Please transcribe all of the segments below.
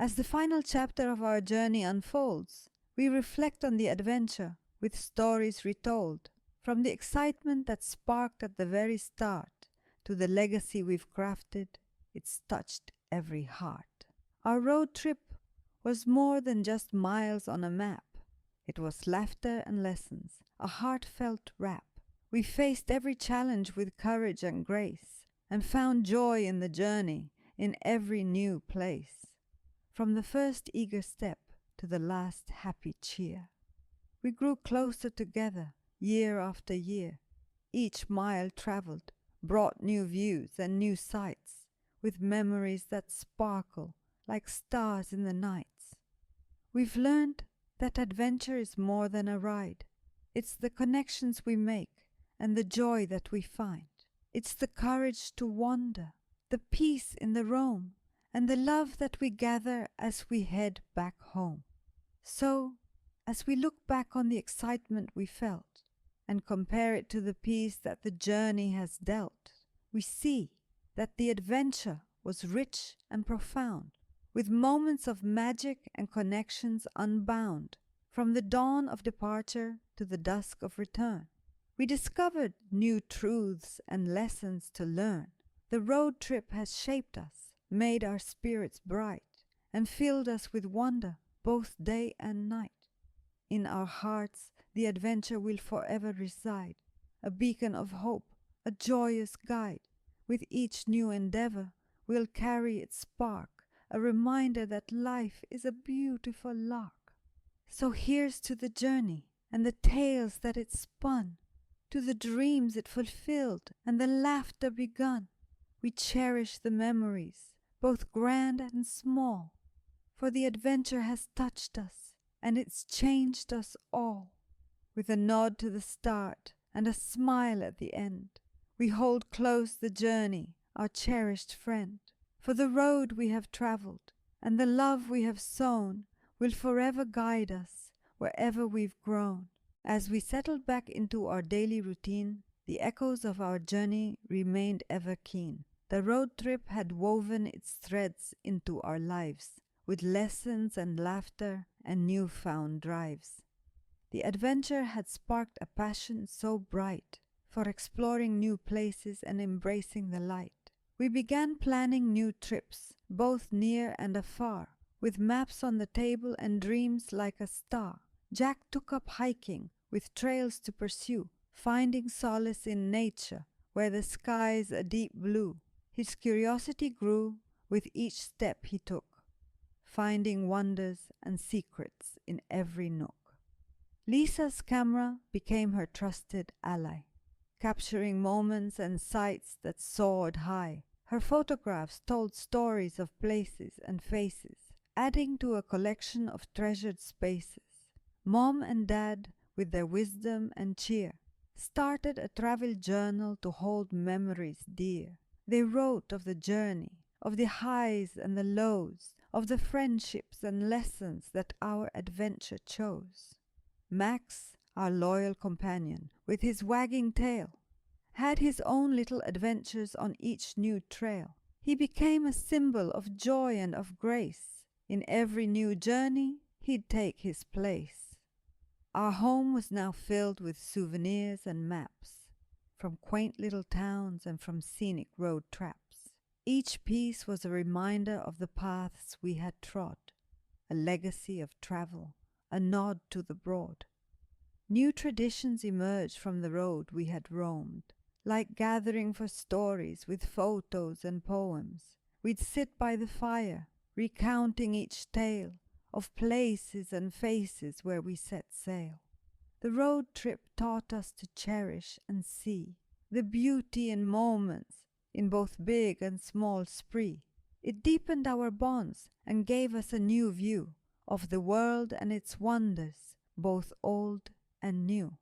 As the final chapter of our journey unfolds, we reflect on the adventure with stories retold, from the excitement that sparked at the very start to the legacy we've crafted. It's touched every heart. Our road trip was more than just miles on a map. It was laughter and lessons, a heartfelt rap. We faced every challenge with courage and grace, and found joy in the journey, in every new place. From the first eager step to the last happy cheer, we grew closer together year after year. Each mile traveled brought new views and new sights, with memories that sparkle like stars in the nights. We've learned that adventure is more than a ride. It's the connections we make and the joy that we find. It's the courage to wander, the peace in the roam, and the love that we gather as we head back home. So, as we look back on the excitement we felt and compare it to the peace that the journey has dealt, we see that the adventure was rich and profound, with moments of magic and connections unbound, from the dawn of departure to the dusk of return. We discovered new truths and lessons to learn. The road trip has shaped us, made our spirits bright, and filled us with wonder both day and night. In our hearts the adventure will forever reside, a beacon of hope, a joyous guide. With each new endeavor we'll carry its spark, a reminder that life is a beautiful lark. So here's to the journey and the tales that it spun, to the dreams it fulfilled and the laughter begun. We cherish the memories, both grand and small, for the adventure has touched us and it's changed us all. With a nod to the start and a smile at the end, we hold close the journey, our cherished friend. For the road we have traveled and the love we have sown will forever guide us wherever we've grown. As we settled back into our daily routine, the echoes of our journey remained ever keen. The road trip had woven its threads into our lives, with lessons and laughter and newfound drives. The adventure had sparked a passion so bright for exploring new places and embracing the light. We began planning new trips, both near and afar, with maps on the table and dreams like a star. Jack took up hiking, with trails to pursue, finding solace in nature, where the sky's a deep blue. His curiosity grew with each step he took, finding wonders and secrets in every nook. Lisa's camera became her trusted ally, capturing moments and sights that soared high. Her photographs told stories of places and faces, adding to a collection of treasured spaces. Mom and Dad, with their wisdom and cheer, started a travel journal to hold memories dear. They wrote of the journey, of the highs and the lows, of the friendships and lessons that our adventure chose. Max, our loyal companion, with his wagging tail, had his own little adventures on each new trail. He became a symbol of joy and of grace. In every new journey, he'd take his place. Our home was now filled with souvenirs and maps, from quaint little towns and from scenic road traps. Each piece was a reminder of the paths we had trod, a legacy of travel, a nod to the broad. New traditions emerged from the road we had roamed, like gathering for stories with photos and poems. We'd sit by the fire, recounting each tale of places and faces where we set sail. The road trip taught us to cherish and see the beauty in moments, in both big and small spree. It deepened our bonds and gave us a new view of the world and its wonders, both old and new.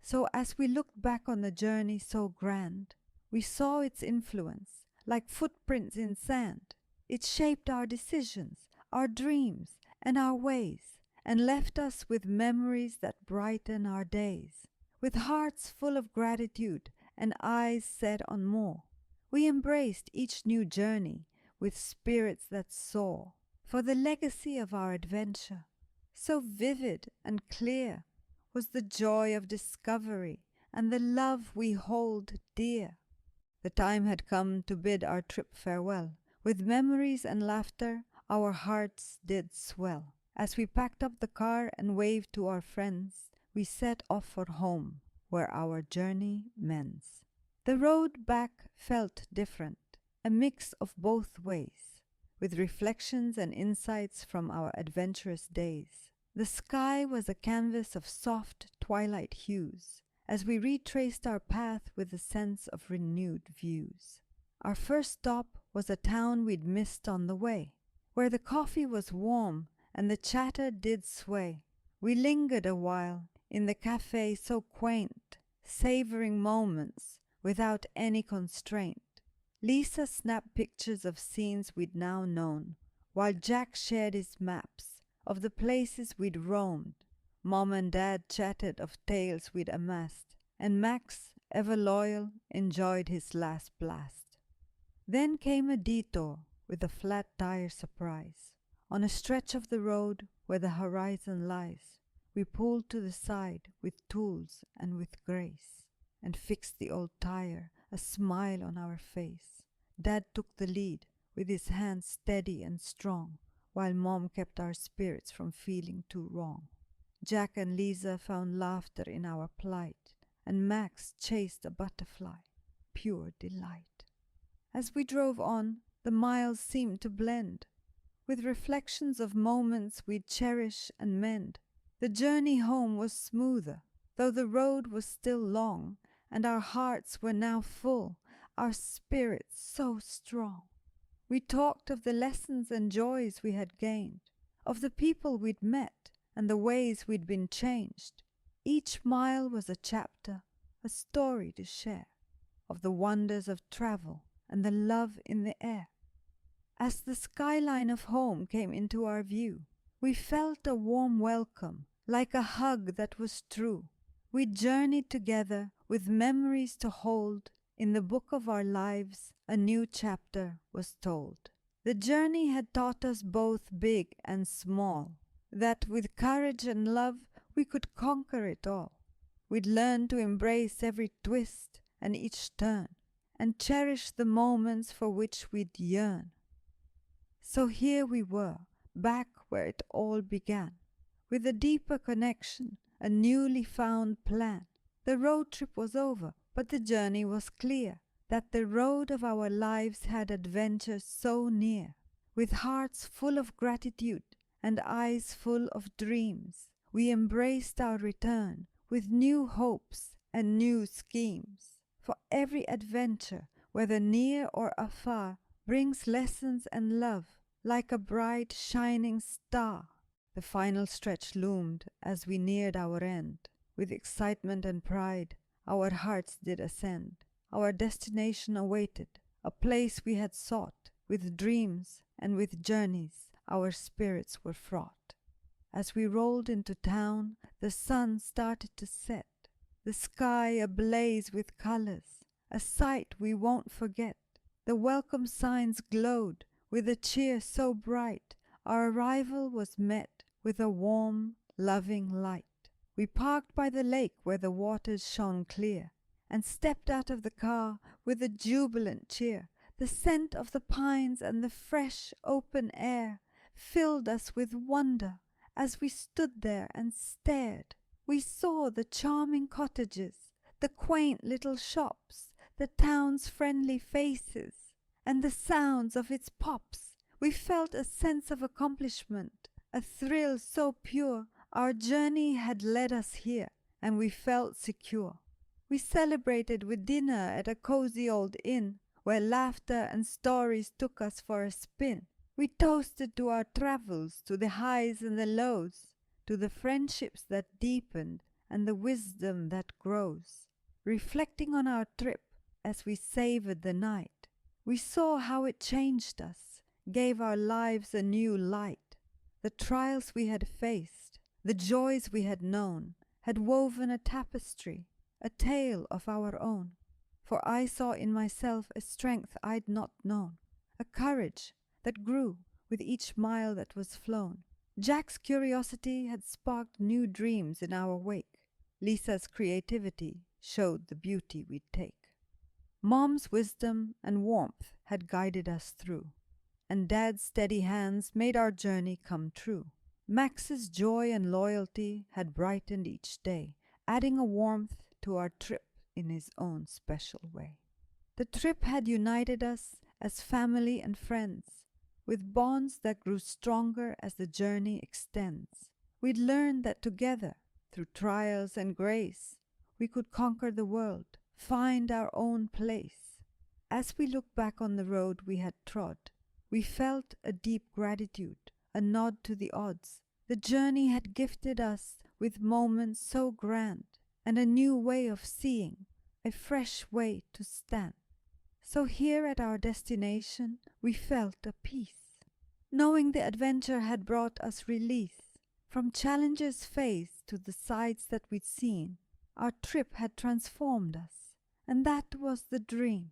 So as we looked back on the journey so grand, we saw its influence like footprints in sand. It shaped our decisions, our dreams, and our ways, and left us with memories that brighten our days. With hearts full of gratitude and eyes set on more, we embraced each new journey with spirits that soar, for the legacy of our adventure, so vivid and clear, was the joy of discovery and the love we hold dear. The time had come to bid our trip farewell. With memories and laughter our hearts did swell. As we packed up the car and waved to our friends, we set off for home, where our journey mends. The road back felt different, a mix of both ways, with reflections and insights from our adventurous days. The sky was a canvas of soft twilight hues, as we retraced our path with a sense of renewed views. Our first stop was a town we'd missed on the way, where the coffee was warm and the chatter did sway. We lingered a while in the cafe so quaint, savoring moments without any constraint. Lisa snapped pictures of scenes we'd now known, while Jack shared his maps of the places we'd roamed. Mom and Dad chatted of tales we'd amassed, and Max, ever loyal, enjoyed his last blast. Then came a detour with a flat tire surprise. On a stretch of the road where the horizon lies, we pulled to the side with tools and with grace, and fixed the old tire, a smile on our face. Dad took the lead with his hands steady and strong, while Mom kept our spirits from feeling too wrong. Jack and Lisa found laughter in our plight, and Max chased a butterfly, pure delight. As we drove on, the miles seemed to blend with reflections of moments we'd cherish and mend. The journey home was smoother, though the road was still long, and our hearts were now full, our spirits so strong. We talked of the lessons and joys we had gained, of the people we'd met and the ways we'd been changed. Each mile was a chapter, a story to share, of the wonders of travel and the love in the air. As the skyline of home came into our view, we felt a warm welcome, like a hug that was true. We journeyed together with memories to hold. In the book of our lives, a new chapter was told. The journey had taught us both big and small, that with courage and love we could conquer it all. We'd learn to embrace every twist and each turn, and cherish the moments for which we'd yearn. So here we were, back where it all began, with a deeper connection, a newly found plan. The road trip was over, but the journey was clear, that the road of our lives had adventures so near. With hearts full of gratitude and eyes full of dreams, we embraced our return with new hopes and new schemes. For every adventure, whether near or afar, brings lessons and love, like a bright shining star. The final stretch loomed as we neared our end. With excitement and pride, our hearts did ascend. Our destination awaited, a place we had sought. With dreams and with journeys, our spirits were fraught. As we rolled into town, the sun started to set, the sky ablaze with colors, a sight we won't forget. The welcome signs glowed with a cheer so bright, our arrival was met with a warm, loving light. We parked by the lake where the waters shone clear, and stepped out of the car with a jubilant cheer. The scent of the pines and the fresh, open air filled us with wonder as we stood there and stared. We saw the charming cottages, the quaint little shops, the town's friendly faces, and the sounds of its pops. We felt a sense of accomplishment, a thrill so pure. Our journey had led us here, and we felt secure. We celebrated with dinner at a cozy old inn, where laughter and stories took us for a spin. We toasted to our travels, to the highs and the lows, to the friendships that deepened and the wisdom that grows. Reflecting on our trip as we savored the night, we saw how it changed us, gave our lives a new light. The trials we had faced, the joys we had known, had woven a tapestry, a tale of our own. For I saw in myself a strength I'd not known, a courage that grew with each mile that was flown. Jack's curiosity had sparked new dreams in our wake. Lisa's creativity showed the beauty we'd take. Mom's wisdom and warmth had guided us through, and Dad's steady hands made our journey come true. Max's joy and loyalty had brightened each day, adding a warmth to our trip in his own special way. The trip had united us as family and friends, with bonds that grew stronger as the journey extends. We'd learned that together, through trials and grace, we could conquer the world, find our own place. As we look back on the road we had trod, we felt a deep gratitude, a nod to the odds. The journey had gifted us with moments so grand, and a new way of seeing, a fresh way to stand. So here at our destination we felt a peace, knowing the adventure had brought us release. From challenges faced to the sights that we'd seen, our trip had transformed us, and that was the dream.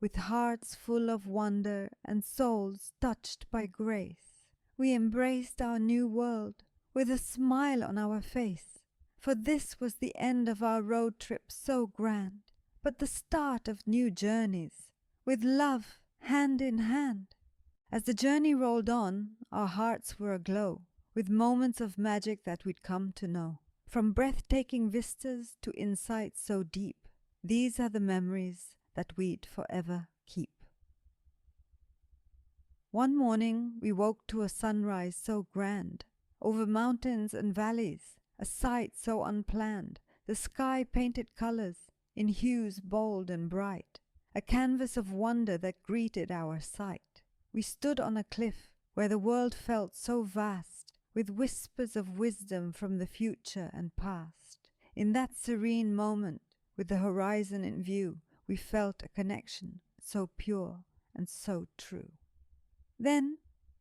With hearts full of wonder and souls touched by grace, we embraced our new world with a smile on our face. For this was the end of our road trip so grand, but the start of new journeys, with love hand in hand. As the journey rolled on, our hearts were aglow with moments of magic that we'd come to know. From breathtaking vistas to insights so deep, these are the memories that we'd forever keep. One morning we woke to a sunrise so grand, over mountains and valleys, a sight so unplanned, the sky painted colors in hues bold and bright, a canvas of wonder that greeted our sight. We stood on a cliff where the world felt so vast, with whispers of wisdom from the future and past. In that serene moment, with the horizon in view, we felt a connection so pure and so true. Then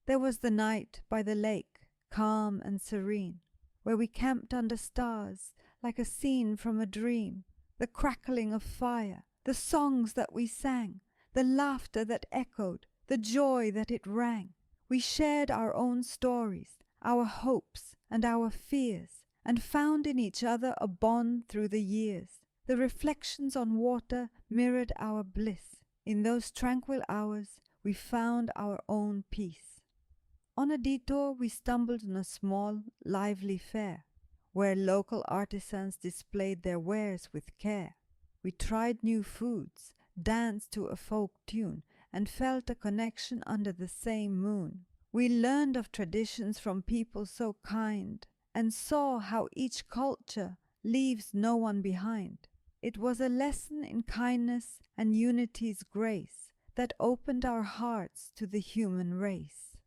there was the night by the lake, calm and serene, where we camped under stars like a scene from a dream, the crackling of fire, the songs that we sang, the laughter that echoed, the joy that it rang. We shared our own stories, our hopes and our fears, and found in each other a bond through the years. The reflections on water mirrored our bliss. In those tranquil hours we found our own peace. On a detour we stumbled on a small, lively fair, where local artisans displayed their wares with care. We tried new foods, danced to a folk tune, and felt a connection under the same moon. We learned of traditions from people so kind, and saw how each culture leaves no one behind. It was a lesson in kindness and unity's grace that opened our hearts to the human race.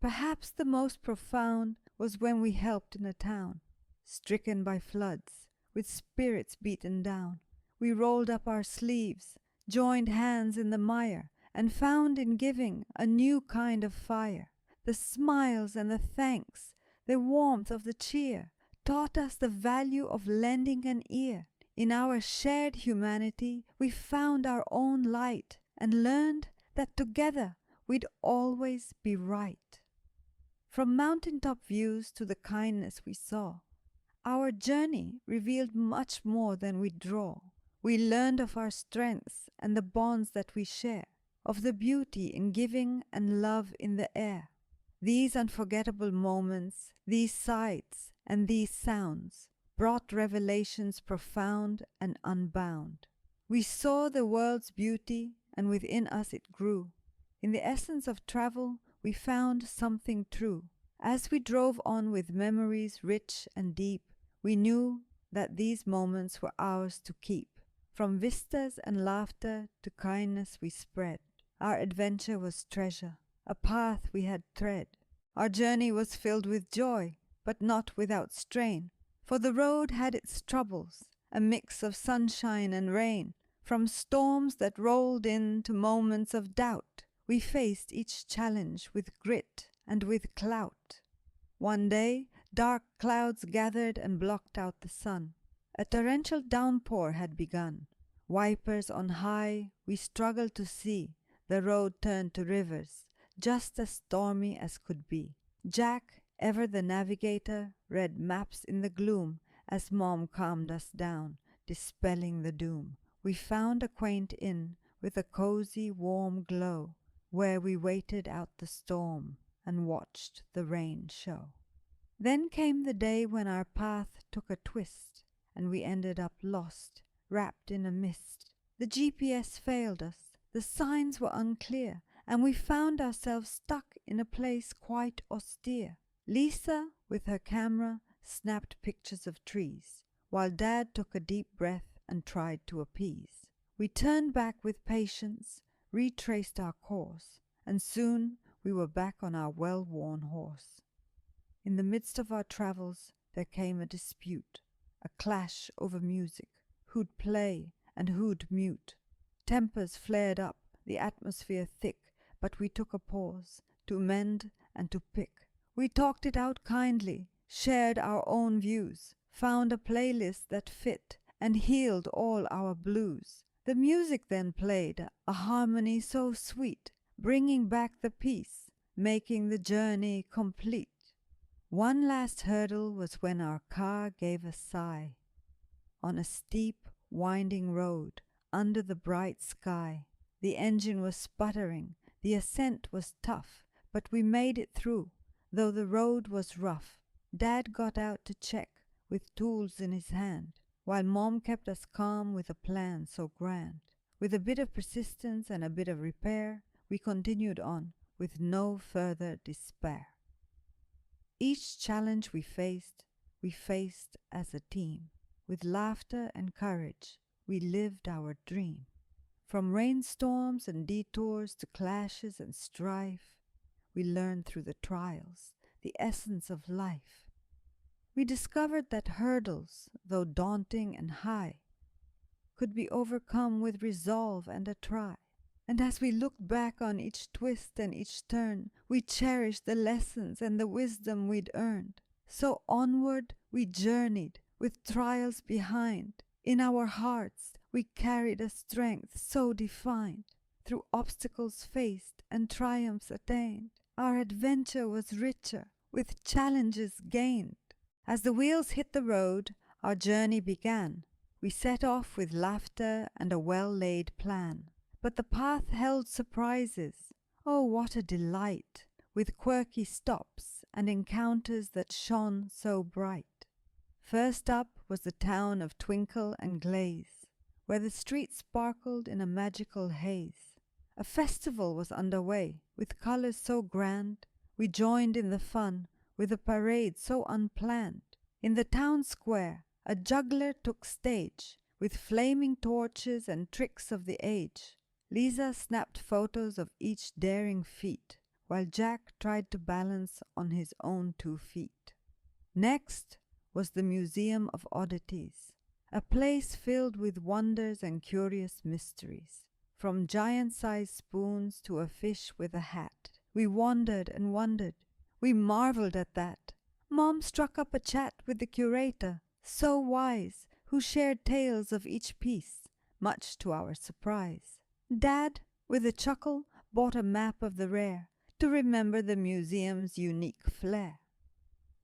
Perhaps the most profound was when we helped in a town, stricken by floods, with spirits beaten down. We rolled up our sleeves, joined hands in the mire, and found in giving a new kind of fire. The smiles and the thanks, the warmth of the cheer, taught us the value of lending an ear. In our shared humanity we found our own light and learned that together we'd always be right. From mountaintop views to the kindness we saw, our journey revealed much more than we draw. We learned of our strengths and the bonds that we share, of the beauty in giving and love in the air. These unforgettable moments, these sights and these sounds brought revelations profound and unbound. We saw the world's beauty, and within us it grew. In the essence of travel we found something true. As we drove on with memories rich and deep, we knew that these moments were ours to keep. From vistas and laughter to kindness we spread. Our adventure was treasure, a path we had tread. Our journey was filled with joy, but not without strain, for the road had its troubles, a mix of sunshine and rain. From storms that rolled in to moments of doubt, we faced each challenge with grit and with clout. One day, dark clouds gathered and blocked out the sun. A torrential downpour had begun. Wipers on high, we struggled to see. The road turned to rivers, just as stormy as could be. Jack, ever the navigator, read maps in the gloom as Mom calmed us down, dispelling the doom. We found a quaint inn with a cozy, warm glow, where we waited out the storm and watched the rain show. Then came the day when our path took a twist, and we ended up lost, wrapped in a mist. The GPS failed us, the signs were unclear, and we found ourselves stuck in a place quite austere. Lisa, with her camera, snapped pictures of trees, while Dad took a deep breath and tried to appease. We turned back with patience, retraced our course, and soon we were back on our well-worn horse. In the midst of our travels there came a dispute, a clash over music, who'd play and who'd mute. Tempers flared up, the atmosphere thick, but we took a pause to mend and to pick. We talked it out kindly, shared our own views, found a playlist that fit and healed all our blues. The music then played, a harmony so sweet, bringing back the peace, making the journey complete. One last hurdle was when our car gave a sigh. On a steep, winding road, under the bright sky, the engine was sputtering, the ascent was tough, but we made it through, though the road was rough. Dad got out to check, with tools in his hand, while Mom kept us calm with a plan so grand. With a bit of persistence and a bit of repair, we continued on, with no further despair. Each challenge we faced as a team. With laughter and courage, we lived our dream. From rainstorms and detours to clashes and strife, we learned through the trials the essence of life. We discovered that hurdles, though daunting and high, could be overcome with resolve and a try. And as we looked back on each twist and each turn, we cherished the lessons and the wisdom we'd earned. So onward we journeyed, with trials behind. In our hearts we carried a strength so defined. Through obstacles faced and triumphs attained, our adventure was richer, with challenges gained. As the wheels hit the road, our journey began. We set off with laughter and a well-laid plan. But the path held surprises. Oh, what a delight, with quirky stops and encounters that shone so bright. First up was the town of Twinkle and Glaze, where the streets sparkled in a magical haze. A festival was underway, with colors so grand. We joined in the fun, with a parade so unplanned. In the town square, a juggler took stage, with flaming torches and tricks of the age. Lisa snapped photos of each daring feat, while Jack tried to balance on his own 2 feet. Next was the Museum of Oddities, a place filled with wonders and curious mysteries. From giant-sized spoons to a fish with a hat, we wandered and wondered. We marveled at that. Mom struck up a chat with the curator, so wise, who shared tales of each piece, much to our surprise. Dad, with a chuckle, bought a map of the rare to remember the museum's unique flair.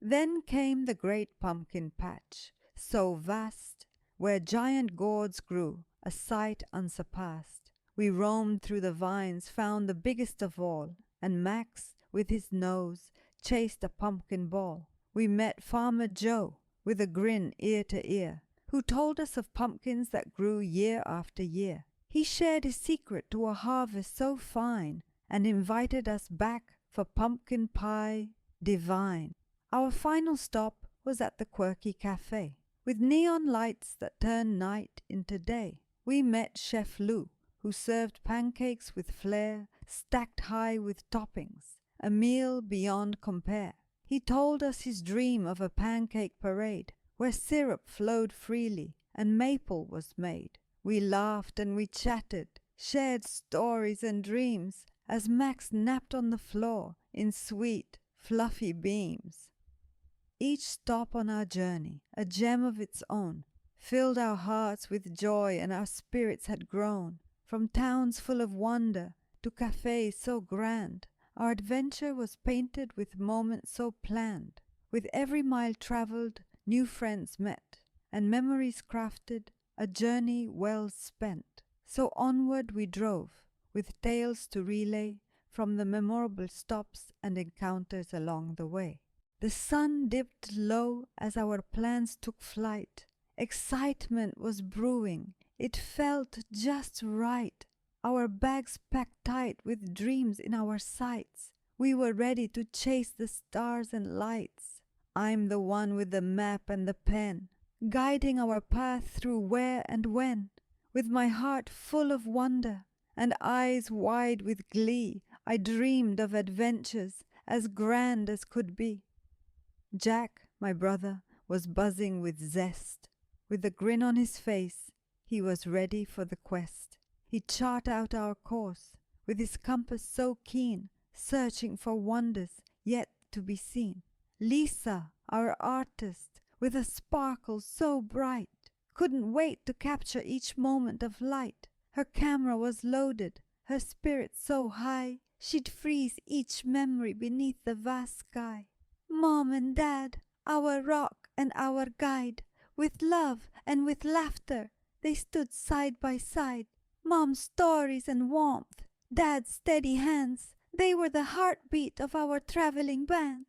Then came the great pumpkin patch, so vast, where giant gourds grew, a sight unsurpassed. We roamed through the vines, found the biggest of all, and Max, with his nose, chased a pumpkin ball. We met Farmer Joe, with a grin ear to ear, who told us of pumpkins that grew year after year. He shared his secret to a harvest so fine and invited us back for pumpkin pie divine. Our final stop was at the quirky cafe. With neon lights that turned night into day, we met Chef Lou, who served pancakes with flair, stacked high with toppings, a meal beyond compare. He told us his dream of a pancake parade, where syrup flowed freely and maple was made. We laughed and we chatted, shared stories and dreams, as Max napped on the floor in sweet, fluffy beams. Each stop on our journey, a gem of its own, filled our hearts with joy and our spirits had grown. From towns full of wonder to cafes so grand, Our adventure was painted with moments so planned, with every mile traveled, new friends met, and memories crafted, a journey well spent. So onward we drove, with tales to relay from the memorable stops and encounters along the way. The sun dipped low as our plans took flight. Excitement was brewing. It felt just right. Our bags packed tight with dreams in our sights. We were ready to chase the stars and lights. I'm the one with the map and the pen, guiding our path through where and when. With my heart full of wonder and eyes wide with glee, I dreamed of adventures as grand as could be. Jack, my brother, was buzzing with zest. With a grin on his face, he was ready for the quest. He'd chart out our course, with his compass so keen, searching for wonders yet to be seen. Lisa, our artist, with a sparkle so bright, couldn't wait to capture each moment of light. Her camera was loaded, her spirit so high, she'd freeze each memory beneath the vast sky. Mom and Dad, our rock and our guide, with love and with laughter, they stood side by side. Mom's stories and warmth, Dad's steady hands, they were the heartbeat of our traveling band.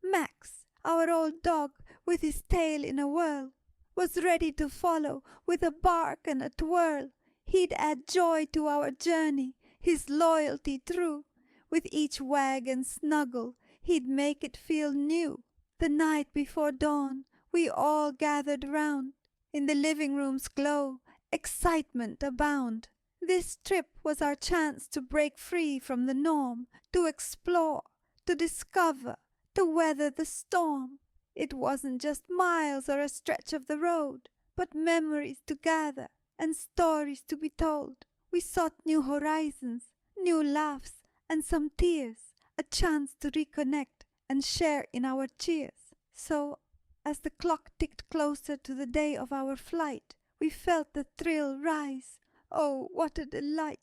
Max, our old dog, with his tail in a whirl, was ready to follow with a bark and a twirl. He'd add joy to our journey, his loyalty true. With each wag and snuggle, he'd make it feel new. The night before dawn, we all gathered round. In the living room's glow, excitement abound. This trip was our chance to break free from the norm, to explore, to discover, to weather the storm. It wasn't just miles or a stretch of the road, but memories to gather and stories to be told. We sought new horizons, new laughs and some tears, a chance to reconnect and share in our cheers. So, as the clock ticked closer to the day of our flight, we felt the thrill rise. Oh, what a delight!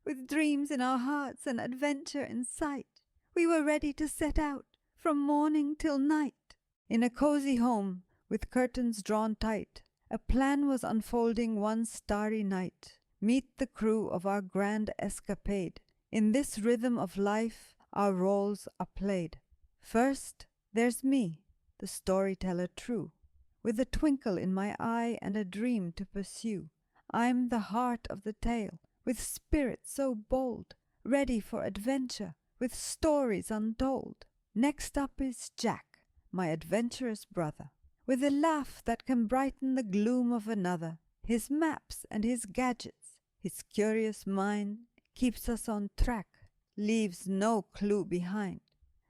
With dreams in our hearts and adventure in sight, we were ready to set out from morning till night. In a cozy home, with curtains drawn tight, a plan was unfolding one starry night. Meet the crew of our grand escapade. In this rhythm of life, our roles are played. First, there's me, the storyteller true, with a twinkle in my eye and a dream to pursue. I'm the heart of the tale, with spirit so bold, ready for adventure, with stories untold. Next up is Jack, my adventurous brother, with a laugh that can brighten the gloom of another. His maps and his gadgets, his curious mind, keeps us on track, leaves no clue behind.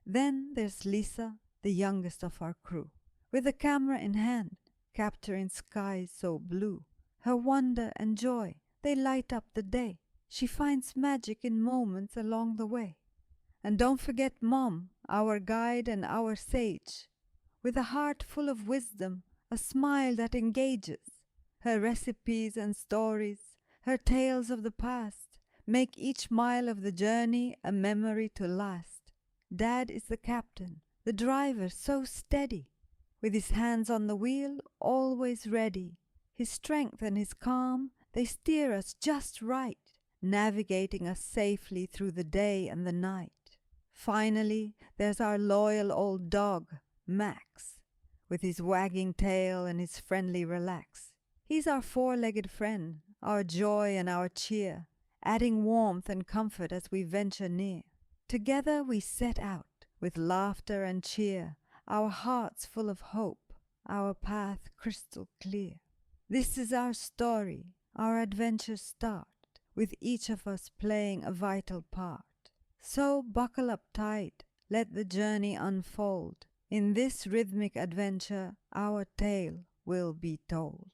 Then there's Lisa, the youngest of our crew, with a camera in hand, capturing skies so blue. Her wonder and joy, they light up the day. She finds magic in moments along the way. And don't forget Mom, our guide and our sage, with a heart full of wisdom, a smile that engages. Her recipes and stories, her tales of the past, make each mile of the journey a memory to last. Dad is the captain, the driver so steady, with his hands on the wheel, always ready. His strength and his calm, they steer us just right, navigating us safely through the day and the night. Finally, there's our loyal old dog, Max, with his wagging tail and his friendly relax. He's our four-legged friend, our joy and our cheer, adding warmth and comfort as we venture near. Together we set out, with laughter and cheer, our hearts full of hope, our path crystal clear. This is our story, our adventures start, with each of us playing a vital part. So buckle up tight, let the journey unfold. In this rhythmic adventure, our tale will be told.